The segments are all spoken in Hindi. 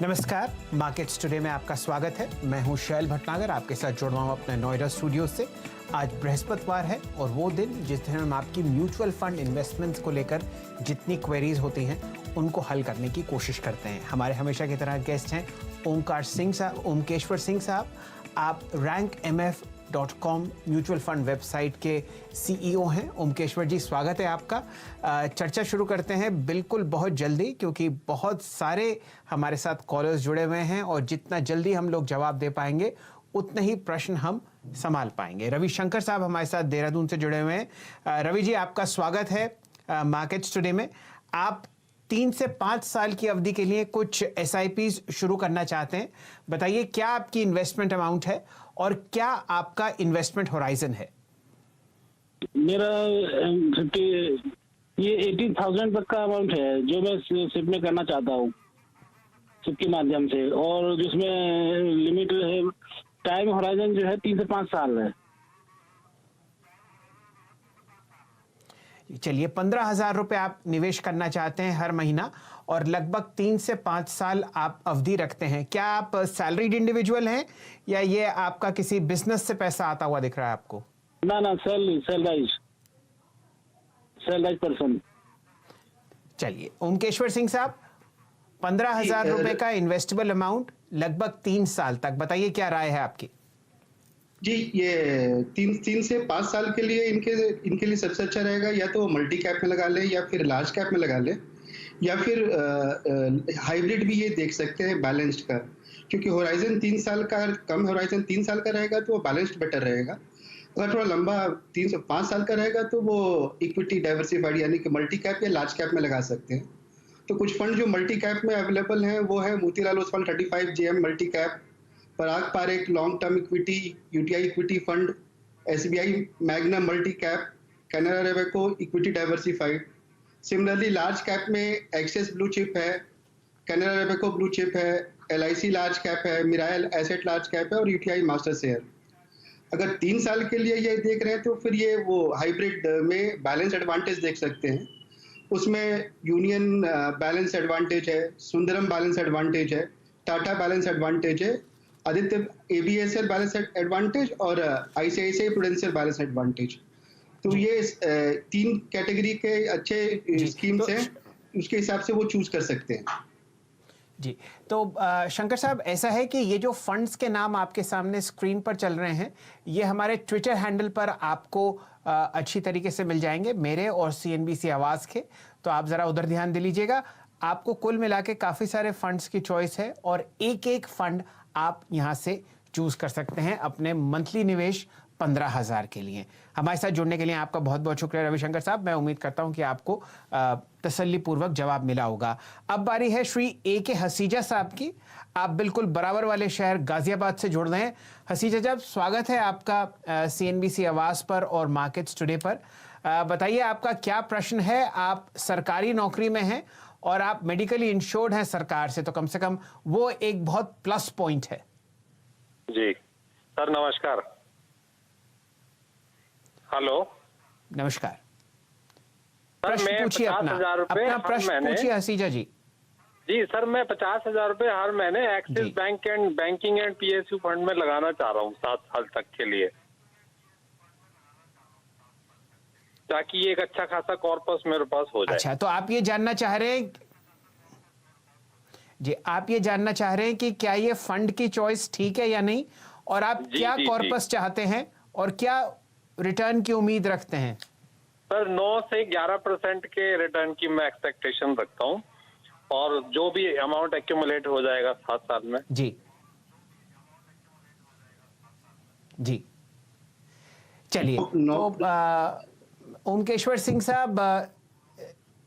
नमस्कार, मार्केट्स टुडे में आपका स्वागत है। मैं हूं शैल भटनागर, आपके साथ जुड़ रहा हूं अपने नोएडा स्टूडियो से। आज बृहस्पतिवार है और वो दिन जिस दिन हम आपकी म्यूचुअल फंड इन्वेस्टमेंट्स को लेकर जितनी क्वेरीज होती हैं उनको हल करने की कोशिश करते हैं। हमारे हमेशा की तरह गेस्ट हैं ओमकेश्वर सिंह साहब। आप rankmf.com म्यूचुअल फंड वेबसाइट के सीईओ हैं। ओमकेश्वर जी, स्वागत है आपका। चर्चा शुरू करते हैं बिल्कुल बहुत जल्दी, क्योंकि बहुत सारे हमारे साथ कॉलर्स जुड़े हुए हैं और जितना जल्दी हम लोग जवाब दे पाएंगे उतने ही प्रश्न हम संभाल पाएंगे। रविशंकर साहब हमारे साथ देहरादून से जुड़े हुए हैं। रवि जी, आपका स्वागत है मार्केट्स टुडे में। आप 3 से 5 साल की अवधि के लिए कुछ SIPs शुरू करना चाहते हैं। बताइए, क्या आपकी इन्वेस्टमेंट अमाउंट है और क्या आपका इन्वेस्टमेंट होराइजन है? मेरा 80,000 तक का अमाउंट है जो मैं सिप में करना चाहता हूँ, सिप के माध्यम से, और जिसमें लिमिट है, टाइम होराइजन जो है 3 से 5 साल है। चलिए, 15,000 रुपए आप निवेश करना चाहते हैं हर महीना और लगभग 3 से 5 साल आप अवधि रखते हैं। क्या आप सैलरीड इंडिविजुअल हैं या ये आपका किसी बिजनेस से पैसा आता हुआ दिख रहा है आपको? ना, सैलराइज पर्सन। चलिए ओमकेश्वर सिंह साहब, 15,000 रुपए का इन्वेस्टेबल अमाउंट लगभग 3 साल तक, बताइए क्या राय है आपकी? जी, ये 3 से 5 साल के लिए इनके लिए सबसे अच्छा रहेगा या तो मल्टी कैप में लगा ले या फिर लार्ज कैप में लगा ले, या फिर हाइब्रिड भी ये देख सकते हैं बैलेंस्ड का, क्योंकि होराइजन 3 साल का, कम होराइजन 3 साल का रहेगा तो वो बैलेंस्ड बेटर रहेगा। अगर थोड़ा लंबा 3 से 5 साल का रहेगा तो वो इक्विटी डाइवर्सिफाइड यानी कि मल्टी कैप या लार्ज कैप में लगा सकते हैं। तो कुछ फंड जो मल्टी कैप में अवेलेबल हैं वो है Motilal Oswal 35 JM multi cap, Parag Parekh long term equity, UTI equity fund, SBI Magnum multi cap, Canara Robeco equity diversified. Similarly large cap में एक्सेस ब्लू चिप है, कैनरा रेवेको ब्लू चिप है, LIC लार्ज कैप है, मिरायल एसेट लार्ज कैप है और UTI मास्टर शेयर। अगर 3 साल के लिए ये देख रहे हैं तो फिर ये वो हाइब्रिड में बैलेंस एडवांटेज देख सकते हैं। उसमें यूनियन बैलेंस एडवांटेज है, सुंदरम बैलेंस एडवांटेज है, टाटा बैलेंस एडवांटेज है, आदित्य ABSL बैलेंस एडवांटेज और ICICI प्रूडेंशियल बैलेंस एडवांटेज। तो ये 3 कैटेगरी के अच्छे स्कीम्स हैं, उसके हिसाब से वो चूज कर सकते हैं। जी, तो शंकर साहब, ऐसा है कि ये जो फंड्स के नाम आपके सामने स्क्रीन पर चल रहे हैं, ये हमारे ट्विटर हैंडल पर आपको अच्छी तरीके से मिल जाएंगे, मेरे और CNBC आवाज के। तो आप जरा उधर ध्यान दे लीजिएगा। आपको कुल मिला के काफी सारे फंड्स की चॉइस है और एक फंड आप यहां से चूज कर सकते हैं अपने मंथली निवेश 15,000 के लिए। हमारे साथ जुड़ने के लिए आपका बहुत बहुत शुक्रिया रविशंकर साहब। मैं उम्मीद करता हूं कि आपको तसल्ली पूर्वक जवाब मिला होगा। अब बारी है श्री AK हसीजा साहब की। आप बिल्कुल बराबर वाले शहर गाजियाबाद से जुड़ रहे हैं। हसीजा साहब, स्वागत है आपका CNBC आवाज पर और मार्केट्स टुडे पर। बताइए, आपका क्या प्रश्न है? आप सरकारी नौकरी में हैं और आप मेडिकली इंश्योर्ड हैं सरकार से, तो कम से कम वो एक बहुत प्लस पॉइंट है। जी सर, नमस्कार। हेलो, नमस्कार। सर, प्रश्न पूछिए, अपना प्रश्न पूछिए हसीजा जी। जी सर, मैं 50,000 रुपए हर महीने axis banking and PSU fund में लगाना चाह रहा हूँ 7 साल तक के लिए, ताकि एक अच्छा खासा कॉर्पस मेरे पास हो जाए। अच्छा, तो आप ये जानना चाह रहे हैं जी, आप ये जानना चाह रहे हैं कि क्या ये फंड की चॉइस ठीक है या नहीं, और आप क्या कॉर्पस चाहते हैं और क्या रिटर्न की उम्मीद रखते हैं? सर, 9 से 11% के रिटर्न की मैं एक्सपेक्टेशन रखता हूँ, और जो भी अमाउंट एक्यूमुलेट हो जाएगा 7 साल में। जी जी, चलिए। तो ओमकेश्वर सिंह साहब,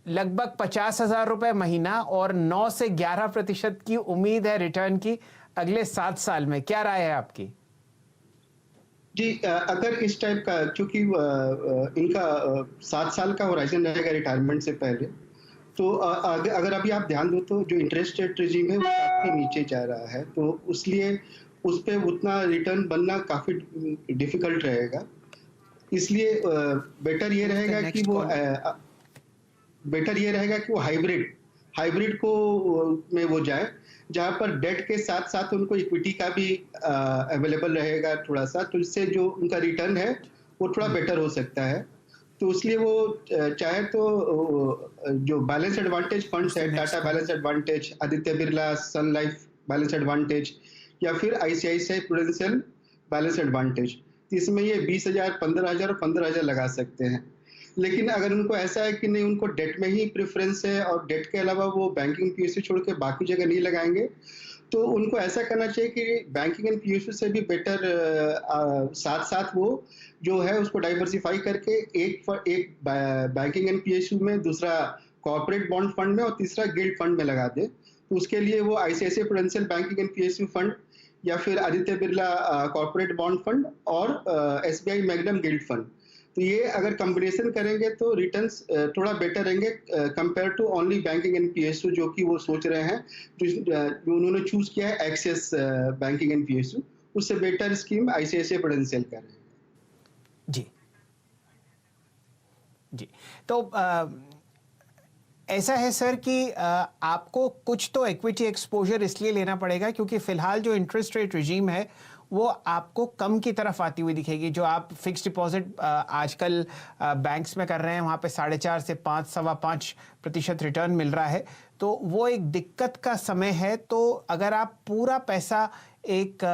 लगभग 50,000 रुपए महीना और 9 से 11% की उम्मीद है रिटर्न की अगले 7 साल में। क्या राय है आपकी? जी, अगर इस टाइप का, क्योंकि इनका 7 साल का होराइजन रहेगा रिटायरमेंट से पहले, तो अगर अभी आप ध्यान दो तो जो इंटरेस्ट रेट रेजिम है वो काफी नीचे जा रहा है, तो इसलिए उस पर उतना रिटर्न बनना काफी डिफिकल्ट रहेगा। इसलिए बेटर ये रहेगा कि वो हाइब्रिड हाइब्रिड को में वो जाए, जहां पर डेट के साथ साथ उनको इक्विटी का भी अवेलेबल रहेगा थोड़ा सा, तो इससे जो उनका रिटर्न है वो थोड़ा बेटर हो सकता है। तो इसलिए वो चाहे तो जो बैलेंस एडवांटेज फंड्स है, Tata balance advantage, Aditya Birla Sun life balance advantage, या फिर आईसीआईसीआई प्रूडेंशियल बैलेंस एडवांटेज, इसमें ये 20,000, 15,000 और 15,000 लगा सकते हैं। लेकिन अगर उनको ऐसा है कि नहीं, उनको डेट में ही प्रेफरेंस है और डेट के अलावा वो बैंकिंग पीएसयू छोड़ के बाकी जगह नहीं लगाएंगे, तो उनको ऐसा करना चाहिए कि बैंकिंग एंड पीएसयू से भी बेटर साथ साथ वो जो है उसको डाइवर्सिफाई करके एक बैंकिंग एंड पीएसयू में, दूसरा कॉर्पोरेट बॉन्ड फंड में और तीसरा गिल्ड फंड में लगा दे। तो उसके लिए वो ICICI prudential banking and PSU fund, या फिर Aditya Birla corporate bond fund और एसबीआई मैग्नम गिल्ड फंड, तो ये अगर कॉम्बिनेशन करेंगे तो रिटर्न्स थोड़ा बेटर रहेंगे compare to only banking and PSU, जो कि वो सोच रहे हैं, जो उन्होंने चूज किया है एक्सेस बैंकिंग एंड पीएसयू, उससे बेटर स्कीम आईसीआईसीआई प्रूडेंशियल कर रहे हैं। जी जी, तो ऐसा है सर कि आपको कुछ तो इक्विटी एक्सपोजर इसलिए लेना पड़ेगा क्योंकि फिलहाल जो इंटरेस्ट रेट रिजीम है वो आपको कम की तरफ आती हुई दिखेगी। जो आप फिक्स डिपॉजिट आजकल बैंक्स में कर रहे हैं वहाँ पे 4.5 से 5, 5.25% रिटर्न मिल रहा है, तो वो एक दिक्कत का समय है। तो अगर आप पूरा पैसा एक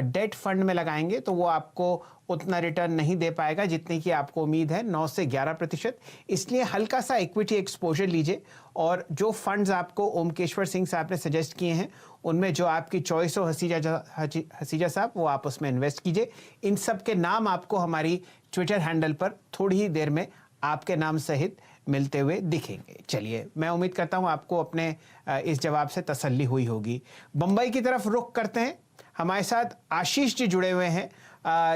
डेट फंड में लगाएंगे तो वो आपको उतना रिटर्न नहीं दे पाएगा जितने की आपको उम्मीद है, 9 से 11%। इसलिए हल्का सा इक्विटी एक्सपोजर लीजिए और जो फंड्स आपको ओमकेश्वर सिंह साहब ने सजेस्ट किए हैं उनमें जो आपकी चॉइस हो, हसीजा साहब, वो आप उसमें इन्वेस्ट कीजिए। इन सब के नाम आपको हमारी ट्विटर हैंडल पर थोड़ी ही देर में आपके नाम सहित मिलते हुए दिखेंगे। चलिए, मैं उम्मीद करता हूं आपको अपने इस जवाब से तसल्ली हुई होगी। बंबई की तरफ रुख करते हैं। हमारे साथ आशीष जी जुड़े हुए हैं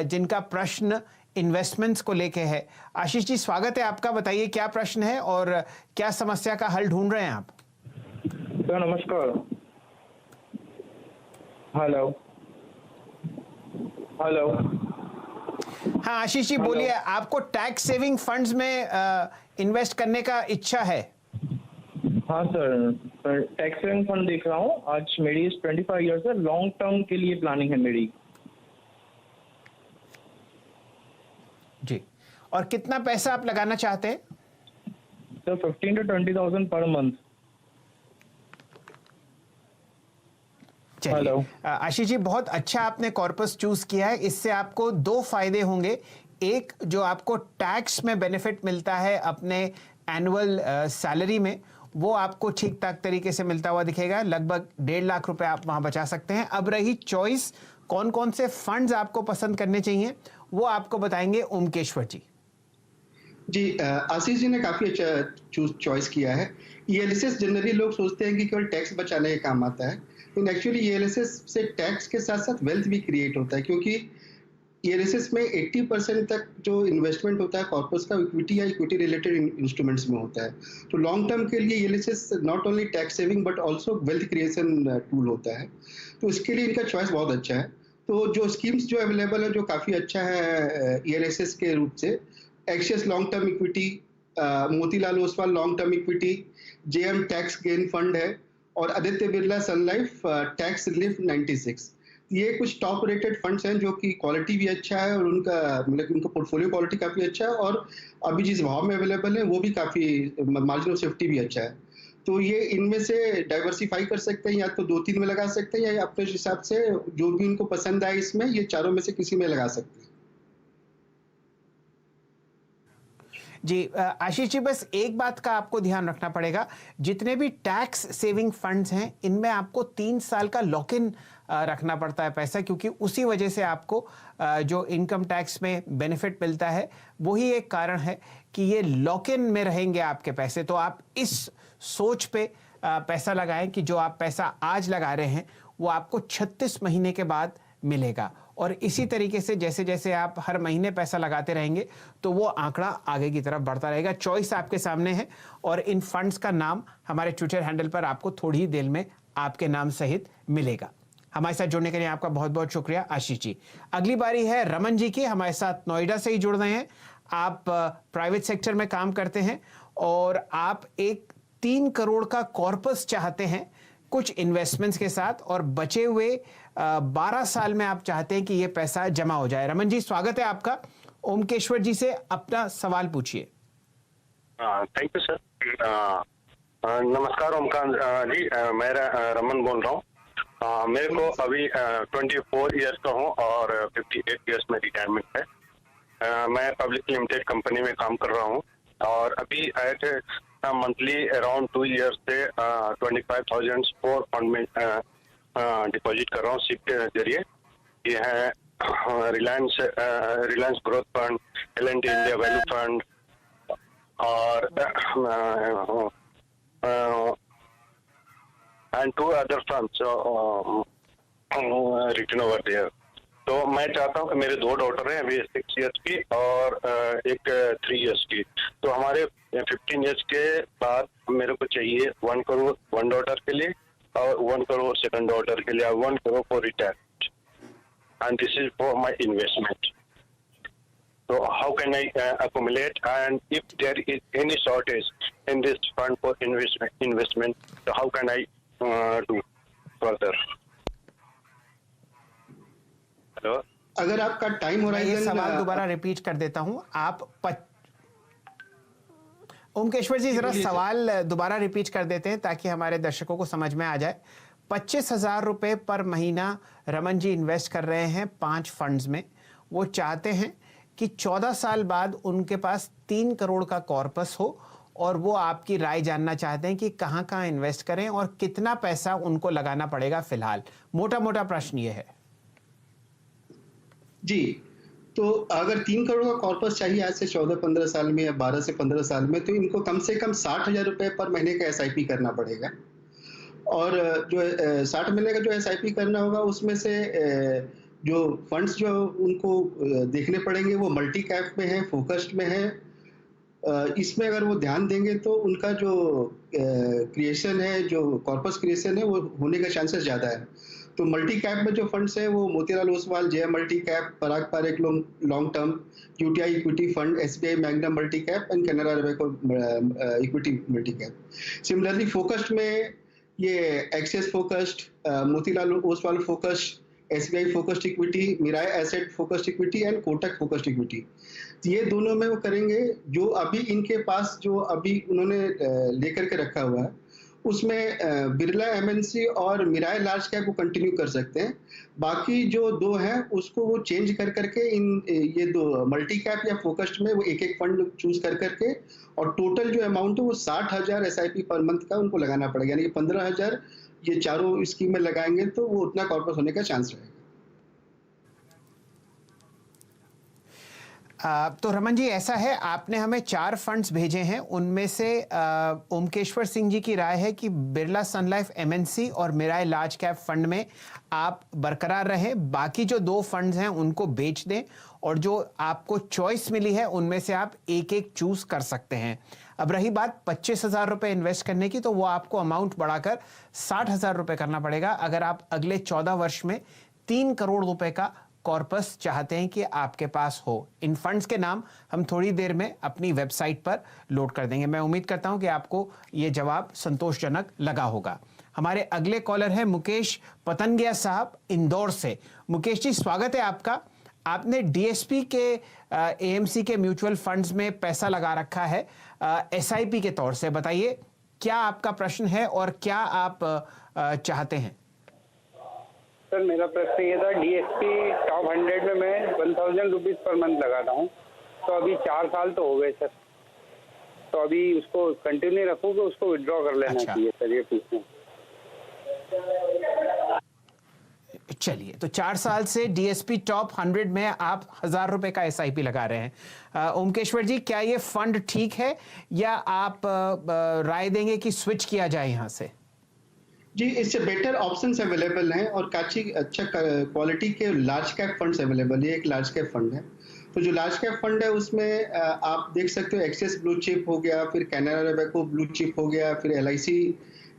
जिनका प्रश्न इन्वेस्टमेंट्स को लेके है। आशीष जी, स्वागत है आपका। बताइए क्या प्रश्न है और क्या समस्या का हल ढूंढ रहे हैं आप? सर नमस्कार। Hello hello. हाँ आशीष जी बोलिए, आपको टैक्स सेविंग फंड्स में इन्वेस्ट करने का इच्छा है? हाँ सर, टैक्स सेविंग फंड देख रहा हूँ। आज मेरी 25 ईयर्स है, लॉन्ग टर्म के लिए प्लानिंग है मेरी। जी, और कितना पैसा आप लगाना चाहते हैं? Sir 15,000 to 20,000 per month. चलिए आशीष जी, बहुत अच्छा आपने कॉर्पस चूज किया है। इससे आपको 2 फायदे होंगे। एक, जो आपको टैक्स में बेनिफिट मिलता है अपने एनुअल सैलरी में, वो आपको ठीक ठाक तरीके से मिलता हुआ दिखेगा। लगभग 1.5 लाख रुपए आप वहां बचा सकते हैं। अब रही चॉइस, कौन कौन से फंड्स आपको पसंद करने चाहिए, वो आपको बताएंगे ओमकेश्वर जी। जी, आशीष जी ने काफी अच्छा चॉइस किया है। ईएलएसएस जनरली लोग सोचते हैं कि केवल टैक्स बचाने का काम आता है, लेकिन एक्चुअली ईएलएसएस से टैक्स के साथ साथ वेल्थ भी क्रिएट होता है, क्योंकि ईएलएसएस में 80% तक जो इन्वेस्टमेंट होता है कॉर्पस का इक्विटी या इक्विटी रिलेटेड इंस्ट्रूमेंट्स में होता है। तो लॉन्ग टर्म के लिए ELSS not only tax saving but also wealth creation tool होता है। तो इसके लिए इनका चॉइस बहुत अच्छा है। तो जो स्कीम्स जो अवेलेबल है, जो काफी अच्छा है ईएलएसएस के रूप से, axis long term equity, Motilal Oswal long term equity, JM tax gain fund है, और Aditya Birla Sun life tax relief 96। ये कुछ टॉप रेटेड फंड्स हैं जो कि क्वालिटी भी अच्छा है और उनका उनका पोर्टफोलियो क्वालिटी काफी अच्छा है, और अभी जिस भाव में अवेलेबल है वो भी काफी मार्जिन ऑफ सेफ्टी भी अच्छा है। तो ये इनमें से डाइवर्सिफाई कर सकते हैं, या तो 2-3 में लगा सकते हैं, या अपने हिसाब से जो भी उनको पसंद आए इसमें, ये चारों में से किसी में लगा सकते हैं। जी आशीष जी, बस एक बात का आपको ध्यान रखना पड़ेगा। जितने भी टैक्स सेविंग फंड्स हैं इनमें आपको 3 साल का लॉक इन रखना पड़ता है पैसा, क्योंकि उसी वजह से आपको जो इनकम टैक्स में बेनिफिट मिलता है वही एक कारण है कि ये लॉक इन में रहेंगे आपके पैसे। तो आप इस सोच पे पैसा लगाएं कि जो आप पैसा आज लगा रहे हैं वो आपको 36 महीने के बाद मिलेगा, और इसी तरीके से जैसे जैसे आप हर महीने पैसा लगाते रहेंगे तो वो आंकड़ा आगे की तरफ बढ़ता रहेगा। चॉइस आपके सामने है, और इन फंड्स का नाम हमारे ट्विटर हैंडल पर आपको थोड़ी ही देर में आपके नाम सहित मिलेगा। हमारे साथ जुड़ने के लिए आपका बहुत बहुत शुक्रिया आशीष जी। अगली बारी है रमन जी की, हमारे साथ नोएडा से ही जुड़ रहे हैं। आप प्राइवेट सेक्टर में काम करते हैं और आप एक 3 करोड़ का कॉर्पस चाहते हैं कुछ इन्वेस्टमेंट्स के साथ, और बचे हुए 12 साल में आप चाहते हैं कि ये पैसा जमा हो जाए। रमन जी, स्वागत है आपका। ओमकेश्वर जी से अपना सवाल पूछिए। Thank you sir. नमस्कार ओमकार जी, मैं रमन बोल रहा हूँ। मेरे को अभी 24 ईयर्स का हूँ और 58 ईयर्स में रिटायरमेंट है। मैं पब्लिक लिमिटेड कंपनी में काम कर रहा हूँ और अभी एट मंथली अराउंड 2 ईयर्स से 25,000 फोर फंड में डिपॉजिट कर रहा हूँ सिप के जरिए। ये है Reliance growth fund, L&T India value fund और and 2 other funds written over there. तो मैं चाहता हूँ कि मेरे 2 डॉटर हैं, अभी 6 ईयर्स की और एक 3 ईयर्स की। तो हमारे 15 ईयर्स के बाद मेरे को चाहिए 1 करोड़ 1 डॉटर के लिए और 1 करोड़ सेकंड डॉटर के लिए, 1 crore for retirement, and this is for my investment. So how can I accumulate, and if there is any shortage in this fund for investment, so how can I do further? Hello? अगर आपका टाइम मैं होराइजन, ये सवाल दोबारा रिपीट कर देता हूं। आप ओमकेश्वर जी, जरा सवाल दोबारा रिपीट कर देते हैं ताकि हमारे दर्शकों को समझ में आ जाए। 25,000 रुपए पर महीना रमन जी इन्वेस्ट कर रहे हैं 5 फंड्स में। वो चाहते हैं कि 14 साल बाद उनके पास 3 करोड़ का कॉर्पस हो, और वो आपकी राय जानना चाहते हैं कि कहां कहां इन्वेस्ट करें और कितना पैसा उनको लगाना पड़ेगा फिलहाल। मोटा मोटा प्रश्न ये है जी। तो अगर 3 करोड़ का कॉर्पस चाहिए आज से 14-15 साल में या 12 से 15 साल में, तो इनको कम से कम 60,000 रुपए पर महीने का SIP करना पड़ेगा। और जो 60 महीने का जो SIP करना होगा, उसमें से जो फंड्स जो उनको देखने पड़ेंगे वो मल्टी कैप में है, फोकस्ड में है। इसमें अगर वो ध्यान देंगे तो उनका जो क्रिएशन है, जो कॉर्पस क्रिएशन है, वो होने का चांसेस ज़्यादा है। तो मल्टी कैप में जो फंड्स है वो Motilal Oswal JM multi cap, Parag Parekh long term, UTI equity fund, SBI Magnum multi cap and Canara Robeco equity multi cap. Similarly focused में ये Axis focused, Motilal Oswal focused, SBI focused equity, Mirae asset focused equity and Kotak focused equity. ये दोनों में वो करेंगे। जो अभी इनके पास जो अभी उन्होंने लेकर के रखा हुआ है, उसमें बिरला MNC और मिराय लार्ज कैप वो कंटिन्यू कर सकते हैं। बाकी जो 2 हैं उसको वो चेंज कर करके इन ये 2 मल्टी कैप या फोकस्ड में वो एक फंड चूज कर करके, और टोटल जो अमाउंट है वो 60,000 SIP पर मंथ का उनको लगाना पड़ेगा। यानी कि 15,000 ये चारों स्कीम में लगाएंगे तो वो उतना कॉर्पस होने का चांस रहेगा। तो रमन जी, ऐसा है, आपने हमें 4 फंड्स भेजे हैं। उनमें से ओमकेश्वर सिंह जी की राय है कि बिरला सन लाइफ MNC और मिराय लार्ज कैप फंड में आप बरकरार रहें। बाकी जो 2 फंड्स हैं उनको बेच दें, और जो आपको चॉइस मिली है उनमें से आप एक चूज कर सकते हैं। अब रही बात 25,000 रुपए इन्वेस्ट करने की, तो वो आपको अमाउंट बढ़ाकर 60,000 रुपए करना पड़ेगा अगर आप अगले 14 वर्ष में 3 करोड़ रुपए का कॉर्पस चाहते हैं कि आपके पास हो। इन फंड्स के नाम हम थोड़ी देर में अपनी वेबसाइट पर लोड कर देंगे। मैं उम्मीद करता हूं कि आपको ये जवाब संतोषजनक लगा होगा। हमारे अगले कॉलर हैं मुकेश पतंगिया साहब, इंदौर से। मुकेश जी, स्वागत है आपका। आपने DSP के AMC के म्यूचुअल फंड्स में पैसा लगा रखा है SIP के तौर से। बताइए क्या आपका प्रश्न है और क्या आप चाहते हैं। सर, मेरा प्रश्न ये था, DSP टॉप 100 में मैं 1,000 रुपीज़ पर मंथ लगाता हूँ, तो अभी 4 साल तो हो गए सर। तो अभी उसको कंटिन्यू रखूँ कि उसको विड्रॉ कर लेना चाहिए सर, ये पूछना। चलिए, तो 4 साल से DSP टॉप 100 में आप 1,000 रुपए का SIP लगा रहे हैं। ओमकेश्वर जी, क्या ये फंड ठीक है या आप राय देंगे कि स्विच किया जाए यहाँ से? जी, इससे बेटर ऑप्शंस अवेलेबल हैं और काफी अच्छा क्वालिटी के लार्ज कैप फंड्स अवेलेबल है। एक लार्ज कैप फंड है, तो जो लार्ज कैप फंड है उसमें आप देख सकते हो एक्सेस ब्लू चिप हो गया, फिर कैनरा रेवेको ब्लू चिप हो गया, फिर LIC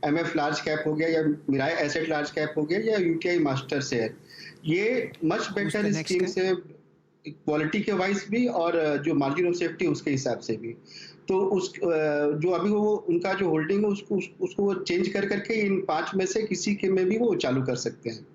MF लार्ज कैप हो गया, या मिराय एसेट लार्ज कैप हो गया, या UTI मास्टर शेयर। ये मच बेटर स्कीम से क्वालिटी के वाइज भी और जो मार्जिन ऑफ सेफ्टी उसके हिसाब से भी। तो उस जो अभी वो उनका जो होल्डिंग है उसको वो चेंज कर करके इन 5 में से किसी के में भी वो चालू कर सकते हैं।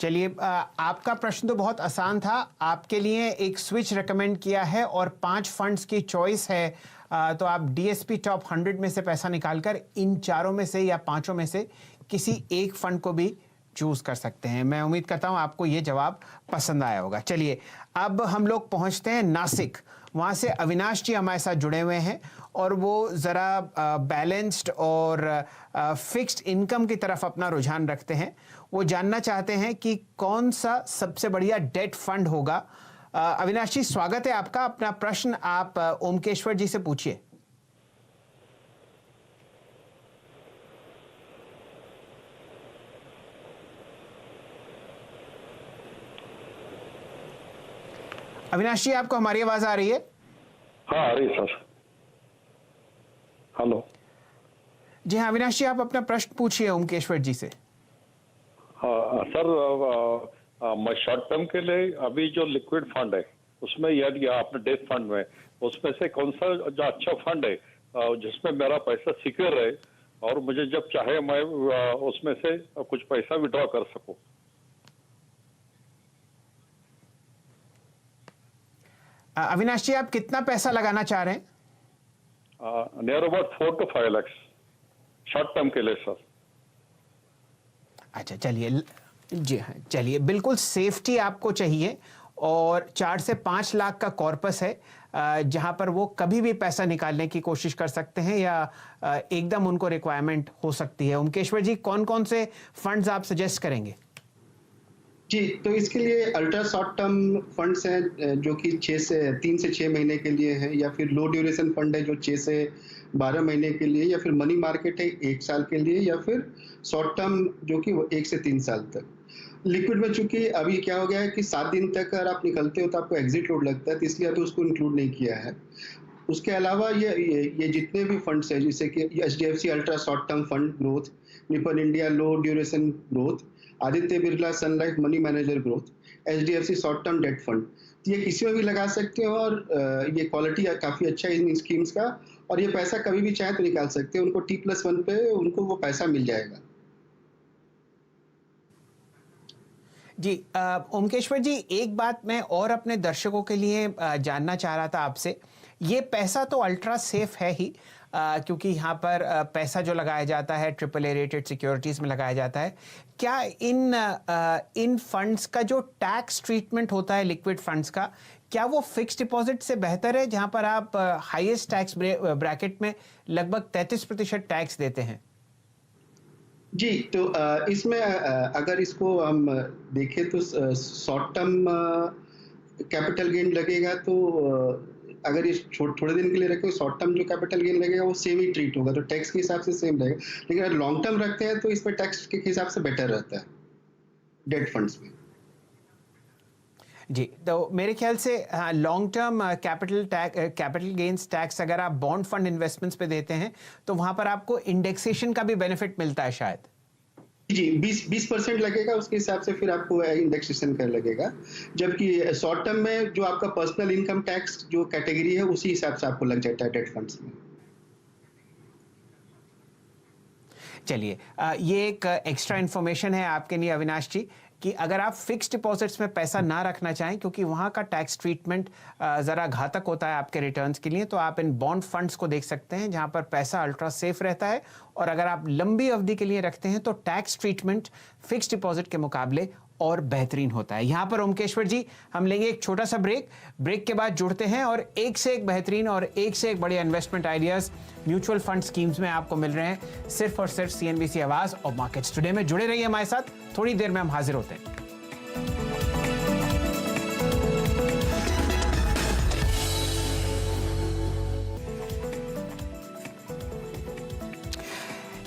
चलिए, आपका प्रश्न तो बहुत आसान था। आपके लिए एक स्विच रेकमेंड किया है और 5 फंड्स की चॉइस है। तो आप डीएसपी टॉप 100 में से पैसा निकालकर इन चारों में से या पांचों में से किसी एक फंड को भी चूज कर सकते हैं। मैं उम्मीद करता हूं आपको ये जवाब पसंद आया होगा। चलिए, अब हम लोग पहुंचते हैं नासिक। वहां से अविनाश जी हमारे साथ जुड़े हुए हैं और वो ज़रा बैलेंस्ड और फिक्स्ड इनकम की तरफ अपना रुझान रखते हैं। वो जानना चाहते हैं कि कौन सा सबसे बढ़िया डेट फंड होगा। अविनाश जी, स्वागत है आपका। अपना प्रश्न आप ओमकेश्वर जी से पूछिए। अविनाश जी, आपको हमारी आवाज आ रही है? हाँ, आ रही है सर। हेलो। जी हाँ अविनाश जी, आप अपना प्रश्न पूछिए ओमकेश्वर जी से। हाँ सर, मैं शॉर्ट टर्म के लिए अभी जो लिक्विड फंड है उसमें यदि आपने डेट फंड में उसमें से कौन सा जो अच्छा फंड है जिसमें मेरा पैसा सिक्योर है और मुझे जब चाहे मैं उसमें से कुछ पैसा विड्रॉ कर सकूं। अविनाश जी, आप कितना पैसा लगाना चाह रहे हैं? Near about 4 to 5 lakh short term के लिए सर। अच्छा, चलिए। जी हाँ, चलिए, बिल्कुल सेफ्टी आपको चाहिए और 4 से 5 लाख का कॉर्पस है जहां पर वो कभी भी पैसा निकालने की कोशिश कर सकते हैं या एकदम उनको रिक्वायरमेंट हो सकती है। ओमकेश्वर जी, कौन कौन से फंड्स आप सजेस्ट करेंगे? जी, तो इसके लिए अल्ट्रा शॉर्ट टर्म फंड्स हैं जो कि 3 से 6 महीने के लिए है, या फिर लो ड्यूरेशन फंड है जो 6 से 12 महीने के लिए, या फिर मनी मार्केट है 1 साल के लिए, या फिर शॉर्ट टर्म जो कि 1 से 3 साल तक। लिक्विड में चूंकि अभी क्या हो गया है कि 7 दिन तक अगर आप निकलते हो तो आपको एग्जिट लोड लगता है, तो इसलिए अभी उसको इंक्लूड नहीं किया है। उसके अलावा ये जितने भी फंड्स हैं जैसे कि HDFC ultra short term fund growth, Nippon India low duration growth, Aditya Birla Sun Life money manager growth, HDFC short term debt fund, तो ये किसी में भी लगा सकते हो और ये क्वालिटी काफ़ी अच्छा है इन स्कीम्स का, और ये पैसा कभी भी चाहे तो निकाल सकते हैं। उनको T+1 पे उनको वो पैसा मिल जाएगा। जी, ओमकेश्वर जी, एक बात मैं और अपने दर्शकों के लिए जानना चाह रहा था आपसे। ये पैसा तो अल्ट्रा सेफ है ही, क्योंकि यहाँ पर पैसा जो लगाया जाता है AAA रेटेड सिक्योरिटीज में लगाया जाता है। क्या इन फंड्स का जो टैक्स ट्रीटमेंट होता है लिक्विड फंड्स का, क्या वो फिक्स्ड डिपॉजिट से बेहतर है जहां पर आप हाईएस्ट टैक्स ब्रैकेट में लगभग 33% टैक्स देते हैं? जी, तो इसमें अगर इसको हम देखें तो शॉर्ट टर्म कैपिटल गेन लगेगा, तो अगर ये थोड़े दिन के लिए रखें शॉर्ट टर्म जो कैपिटल गेन लगेगा वो सेम ही ट्रीट होगा, तो टैक्स के हिसाब से सेम रहेगा। लेकिन अगर लॉन्ग टर्म रखते हैं तो इसमें टैक्स के हिसाब से बेटर रहता है डेट फंड्स में। जी, तो मेरे ख्याल से long term capital gains tax अगर आप बॉन्ड फंड इन्वेस्टमेंट्स पे देते हैं तो वहां पर आपको इंडेक्सेशन का भी बेनिफिट मिलता है शायद। जी, 20% लगेगा, उसके हिसाब से फिर आपको इंडेक्सेशन कर लगेगा। जबकि शॉर्ट टर्म में जो आपका पर्सनल इनकम टैक्स जो कैटेगरी है उसी हिसाब से आपको लग जाता है डेट फंड्स में। चलिए, ये एक एक्स्ट्रा इन्फॉर्मेशन है आपके लिए अविनाश जी कि अगर आप फिक्स्ड डिपॉजिट्स में पैसा ना रखना चाहें क्योंकि वहाँ का टैक्स ट्रीटमेंट ज़रा घातक होता है आपके रिटर्न्स के लिए, तो आप इन बॉन्ड फंड्स को देख सकते हैं जहाँ पर पैसा अल्ट्रा सेफ रहता है, और अगर आप लंबी अवधि के लिए रखते हैं तो टैक्स ट्रीटमेंट फिक्स्ड डिपॉजिट के मुकाबले और बेहतरीन होता है। यहाँ पर ओमकेश्वर जी, हम लेंगे एक छोटा सा ब्रेक के बाद जुड़ते हैं और एक से एक बेहतरीन और एक से एक बड़े investment ideas mutual fund schemes में आपको मिल रहे हैं सिर्फ और सिर्फ CNBC आवाज़ और मार्केट्स टुडे में। जुड़े रहिए हमारे साथ, थोड़ी देर में हम हाजिर होते हैं।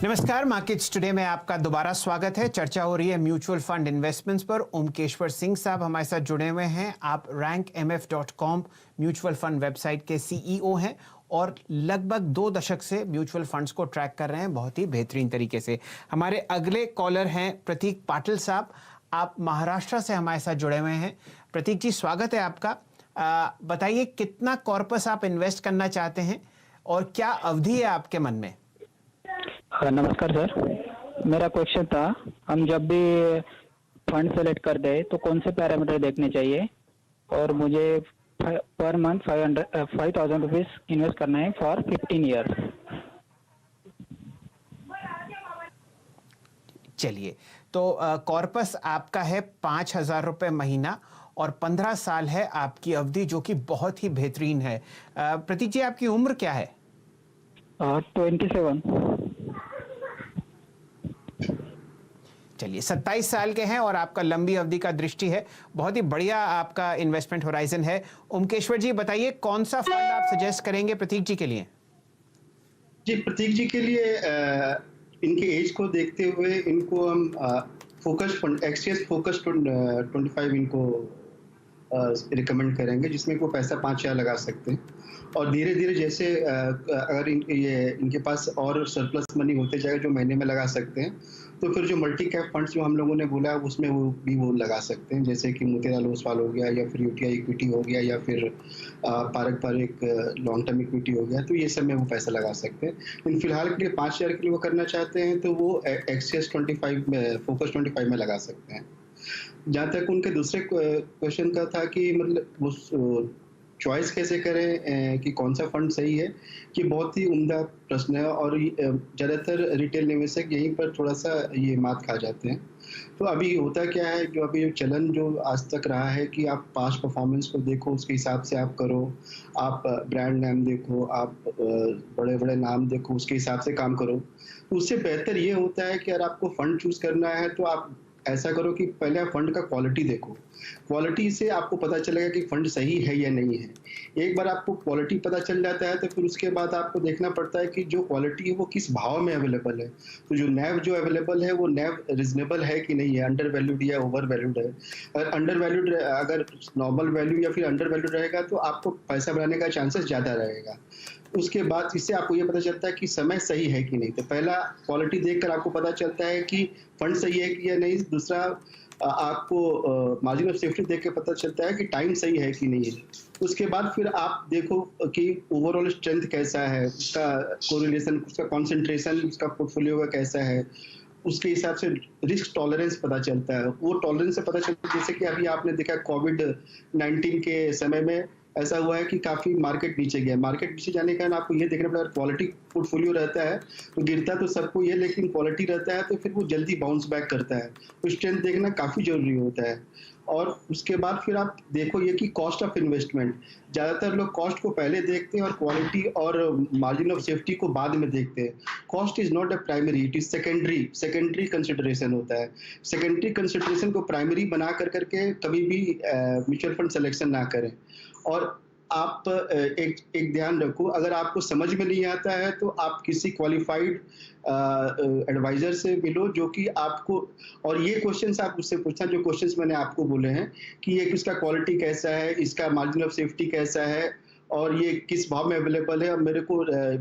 नमस्कार, मार्केट्स टुडे में आपका दोबारा स्वागत है। चर्चा हो रही है म्यूचुअल फंड इन्वेस्टमेंट्स पर। ओमकेश्वर सिंह साहब हमारे साथ जुड़े हुए हैं। आप rankmf.com म्यूचुअल फंड वेबसाइट के CEO हैं और लगभग 2 दशक से म्यूचुअल फंड्स को ट्रैक कर रहे हैं बहुत ही बेहतरीन तरीके से। हमारे अगले कॉलर हैं प्रतीक पाटिल साहब। आप महाराष्ट्र से हमारे साथ जुड़े हुए हैं। प्रतीक जी, स्वागत है आपका। बताइए कितना कॉर्पस आप इन्वेस्ट करना चाहते हैं और क्या अवधि है आपके मन में? नमस्कार सर, मेरा क्वेश्चन था, हम जब भी फंड सेलेक्ट कर दे तो कौन से पैरामीटर देखने चाहिए, और मुझे पर मंथ 5,000 रुपीज इन्वेस्ट करना है फॉर 15 ईयर्स। चलिए, तो कॉर्पस आपका है 5,000 रुपये महीना और 15 साल है आपकी अवधि, जो कि बहुत ही बेहतरीन है। प्रतीक जी, आपकी उम्र क्या है? 27। चलिए, 27 साल के हैं और आपका लंबी अवधि का दृष्टि है। बहुत ही बढ़िया आपका इन्वेस्टमेंट होराइजन है। ओमकेश्वर जी, बताइए कौन सा फंड आप सजेस्ट करेंगे प्रतीक जी के लिए? जी, प्रतीक जी के लिए इनके एज को देखते हुए इनको हम फोकस फंड, एक्सचेंज फोकस 25 इनको रिकमेंड करेंगे, जिसमें वो पैसा 5,000 लगा सकते हैं। और धीरे धीरे जैसे अगर इनके पास और सरप्लस मनी होते जाएगा जो महीने में लगा सकते हैं, तो फिर जो मल्टी कैप फंड्स जो हम लोगों ने बोला उसमें वो लगा सकते हैं, जैसे कि मोतीलाल ओसवाल हो गया, या फिर यूटीआई इक्विटी हो गया, या फिर पारंपरिक लॉन्ग टर्म इक्विटी हो गया। तो ये सब में वो पैसा लगा सकते हैं। लेकिन फिलहाल के लिए 5,000 के लिए वो करना चाहते हैं तो वो एक्सचेंज 25 में, फोकस 25 में लगा सकते हैं। जहाँ तक उनके दूसरे क्वेश्चन का था कि मतलब वो चॉइस कैसे करें कि कौन सा फंड सही है, कि बहुत ही उम्दा प्रश्न है और ज़्यादातर रिटेल निवेशक यहीं पर थोड़ा सा ये मात खा जाते हैं। तो अभी होता क्या है, जो अभी चलन जो आज तक रहा है कि आप पास्ट परफॉर्मेंस को देखो, उसके हिसाब से आप करो, आप ब्रांड नेम देखो, आप बड़े बड़े नाम देखो, उसके हिसाब से काम करो। तो उससे बेहतर ये होता है कि अगर आपको फंड चूज करना है तो आप ऐसा करो कि पहले आप फंड का क्वालिटी देखो। क्वालिटी से आपको पता चलेगा कि फंड सही है या नहीं है। एक बार आपको क्वालिटी पता चल जाता है तो फिर उसके बाद आपको देखना पड़ता है कि जो क्वालिटी है वो किस भाव में अवेलेबल है। तो जो नैव जो अवेलेबल है वो नैव रिजनेबल है कि नहीं है, अंडर वैल्यूड या ओवर वैल्यूड है। अगर अंडर वैल्यूड, अगर नॉर्मल वैल्यू या फिर अंडर वैल्यूड रहेगा तो आपको पैसा बनाने का चांसेस ज़्यादा रहेगा। उसके बाद इससे आपको ये पता चलता है कि समय सही है कि नहीं। तो पहला क्वालिटी देखकर आपको पता चलता है कि फंड सही है कि या नहीं। दूसरा आपको मार्जिन ऑफ सेफ्टी देख के पता चलता है कि टाइम सही है कि नहीं है। उसके बाद फिर आप देखो कि ओवरऑल स्ट्रेंथ कैसा है, उसका कोरिलेशन, उसका कॉन्सेंट्रेशन, उसका पोर्टफोलियो का कैसा है। उसके हिसाब से रिस्क टॉलरेंस पता चलता है। वो टॉलरेंस से पता चलता है, जैसे कि अभी आपने देखा कोविड-19 के समय में ऐसा हुआ है कि काफी मार्केट नीचे गया। मार्केट नीचे जाने के कारण आपको ये देखना पड़ेगा, क्वालिटी पोर्टफोलियो रहता है तो गिरता तो सबको ये, लेकिन क्वालिटी रहता है तो फिर वो जल्दी बाउंस बैक करता है। तो स्ट्रेंथ देखना काफी जरूरी होता है। और उसके बाद फिर आप देखो ये कि कॉस्ट ऑफ इन्वेस्टमेंट, ज़्यादातर लोग कॉस्ट को पहले देखते हैं और क्वालिटी और मार्जिन ऑफ सेफ्टी को बाद में देखते हैं। Cost is not a primary, it is secondary consideration होता है। सेकेंडरी कंसिडरेशन को प्राइमरी बना करके कभी भी म्यूचुअल फंड सिलेक्शन ना करें। और आप एक ध्यान रखो, अगर आपको समझ में नहीं आता है तो आप किसी क्वालिफाइड एडवाइजर से मिलो जो कि आपको, और ये क्वेश्चंस आप उससे पूछना जो क्वेश्चंस मैंने आपको बोले हैं कि ये इसका क्वालिटी कैसा है, इसका मार्जिन ऑफ सेफ्टी कैसा है, और ये किस भाव में अवेलेबल है, और मेरे को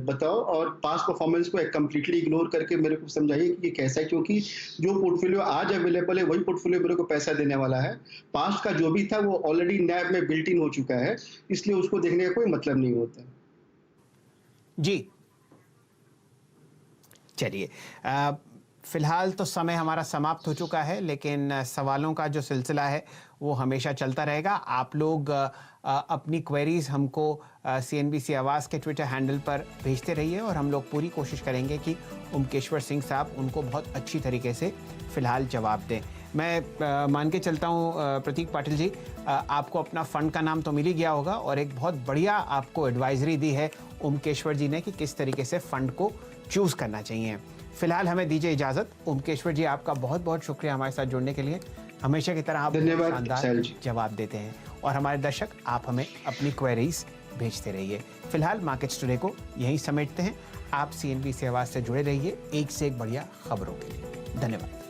बताओ। और पास्ट परफॉर्मेंस को कम्प्लीटली इग्नोर करके मेरे को समझाइए कि ये कैसा है, क्योंकि जो पोर्टफोलियो आज अवेलेबल है वही पोर्टफोलियो मेरे को पैसा देने वाला है। पास्ट का जो भी था वो ऑलरेडी नैब में बिल्ट इन हो चुका है, इसलिए उसको देखने का कोई मतलब नहीं होता। जी चलिए, फिलहाल तो समय हमारा समाप्त हो चुका है, लेकिन सवालों का जो सिलसिला है वो हमेशा चलता रहेगा। आप लोग अपनी क्वेरीज हमको CNBC आवाज़ के ट्विटर हैंडल पर भेजते रहिए और हम लोग पूरी कोशिश करेंगे कि ओमकेश्वर सिंह साहब उनको बहुत अच्छी तरीके से फ़िलहाल जवाब दें। मैं मान के चलता हूँ प्रतीक पाटिल जी, आपको अपना फ़ंड का नाम तो मिल ही गया होगा और एक बहुत बढ़िया आपको एडवाइजरी दी है ओमकेश्वर जी ने कि किस तरीके से फ़ंड को चूज़ करना चाहिए। फिलहाल हमें दीजिए इजाज़त। ओमकेश्वर जी, आपका बहुत बहुत शुक्रिया हमारे साथ जुड़ने के लिए। हमेशा की तरह आप शानदार जवाब देते हैं और हमारे दर्शक, आप हमें अपनी क्वेरीज भेजते रहिए। फिलहाल मार्केट्स टुडे को यहीं समेटते हैं। आप CNBC आवाज़ से जुड़े रहिए एक से एक बढ़िया खबरों के लिए। धन्यवाद।